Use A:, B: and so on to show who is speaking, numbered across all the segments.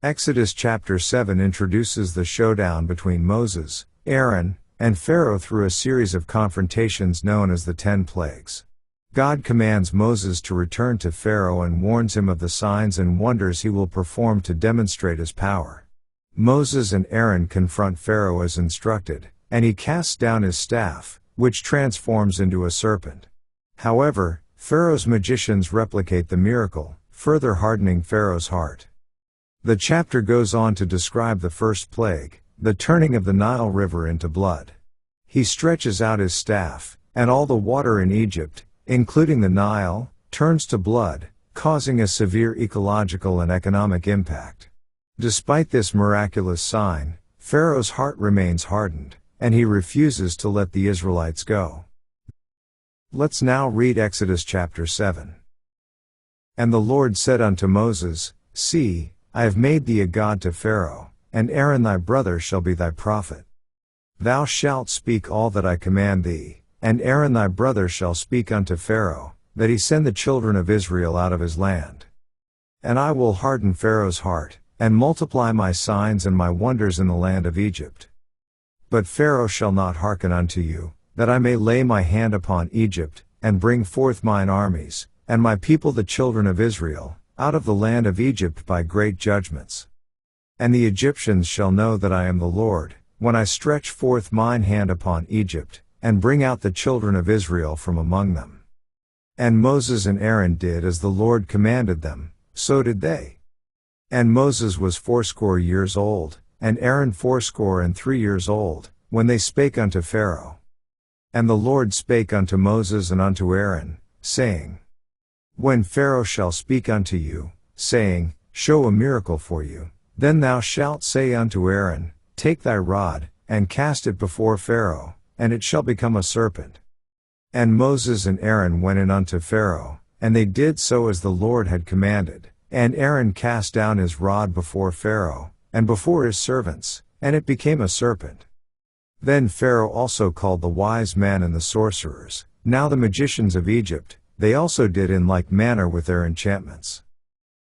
A: Exodus chapter 7 introduces the showdown between Moses, Aaron, and Pharaoh through a series of confrontations known as the 10 plagues. God commands Moses to return to Pharaoh and warns him of the signs and wonders he will perform to demonstrate his power. Moses and Aaron confront Pharaoh as instructed, and he casts down his staff, which transforms into a serpent. However, Pharaoh's magicians replicate the miracle, further hardening Pharaoh's heart. The chapter goes on to describe the first plague, the turning of the Nile River into blood. He stretches out his staff, and all the water in Egypt, including the Nile, turns to blood, causing a severe ecological and economic impact. Despite this miraculous sign, Pharaoh's heart remains hardened, and he refuses to let the Israelites go. Let's now read Exodus chapter 7. And the Lord said unto Moses, See, I have made thee a god to Pharaoh, and Aaron thy brother shall be thy prophet. Thou shalt speak all that I command thee, and Aaron thy brother shall speak unto Pharaoh, that he send the children of Israel out of his land. And I will harden Pharaoh's heart, and multiply my signs and my wonders in the land of Egypt. But Pharaoh shall not hearken unto you, that I may lay my hand upon Egypt, and bring forth mine armies, and my people the children of Israel, out of the land of Egypt by great judgments. And the Egyptians shall know that I am the Lord, when I stretch forth mine hand upon Egypt, and bring out the children of Israel from among them. And Moses and Aaron did as the Lord commanded them, so did they. And Moses was 80 years old, and Aaron 83 years old, when they spake unto Pharaoh. And the Lord spake unto Moses and unto Aaron, saying, When Pharaoh shall speak unto you, saying, Show a miracle for you, then thou shalt say unto Aaron, Take thy rod, and cast it before Pharaoh, and it shall become a serpent. And Moses and Aaron went in unto Pharaoh, and they did so as the Lord had commanded. And Aaron cast down his rod before Pharaoh, and before his servants, and it became a serpent. Then Pharaoh also called the wise men and the sorcerers, now the magicians of Egypt, they also did in like manner with their enchantments.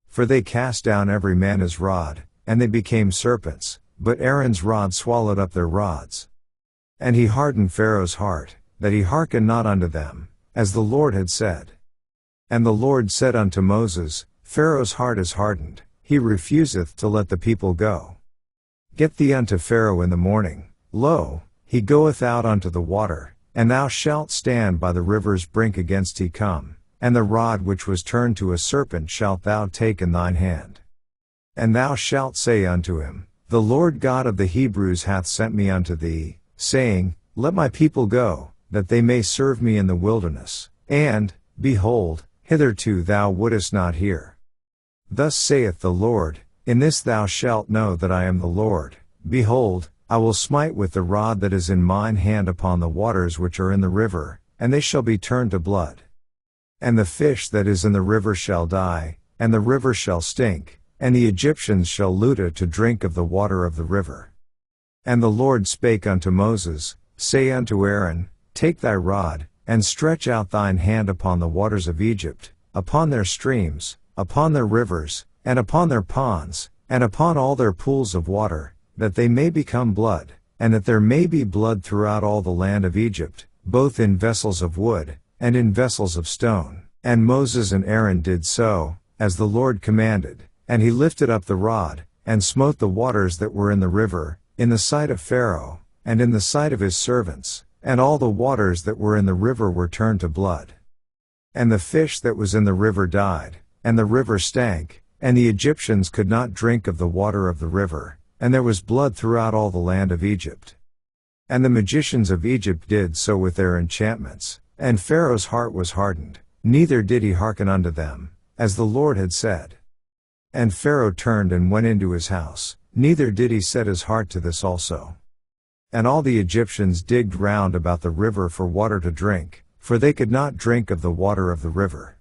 A: For they cast down every man his rod, and they became serpents, but Aaron's rod swallowed up their rods. And he hardened Pharaoh's heart, that he hearkened not unto them, as the Lord had said. And the Lord said unto Moses, Pharaoh's heart is hardened, he refuseth to let the people go. Get thee unto Pharaoh in the morning, lo, he goeth out unto the water, and thou shalt stand by the river's brink against he come, and the rod which was turned to a serpent shalt thou take in thine hand. And thou shalt say unto him, The Lord God of the Hebrews hath sent me unto thee, saying, Let my people go, that they may serve me in the wilderness, and, behold, hitherto thou wouldest not hear. Thus saith the Lord, In this thou shalt know that I am the Lord, behold, I will smite with the rod that is in mine hand upon the waters which are in the river, and they shall be turned to blood. And the fish that is in the river shall die, and the river shall stink, and the Egyptians shall lute to drink of the water of the river. And the Lord spake unto Moses, Say unto Aaron, Take thy rod, and stretch out thine hand upon the waters of Egypt, upon their streams, upon their rivers, and upon their ponds, and upon all their pools of water, that they may become blood, and that there may be blood throughout all the land of Egypt, both in vessels of wood, and in vessels of stone. And Moses and Aaron did so, as the Lord commanded, and he lifted up the rod, and smote the waters that were in the river, in the sight of Pharaoh, and in the sight of his servants, and all the waters that were in the river were turned to blood. And the fish that was in the river died, and the river stank, and the Egyptians could not drink of the water of the river, and there was blood throughout all the land of Egypt. And the magicians of Egypt did so with their enchantments, and Pharaoh's heart was hardened, neither did he hearken unto them, as the Lord had said. And Pharaoh turned and went into his house, neither did he set his heart to this also. And all the Egyptians digged round about the river for water to drink, for they could not drink of the water of the river.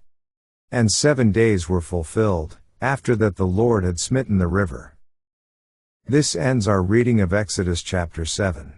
A: And 7 days were fulfilled, after that the Lord had smitten the river. This ends our reading of Exodus chapter 7.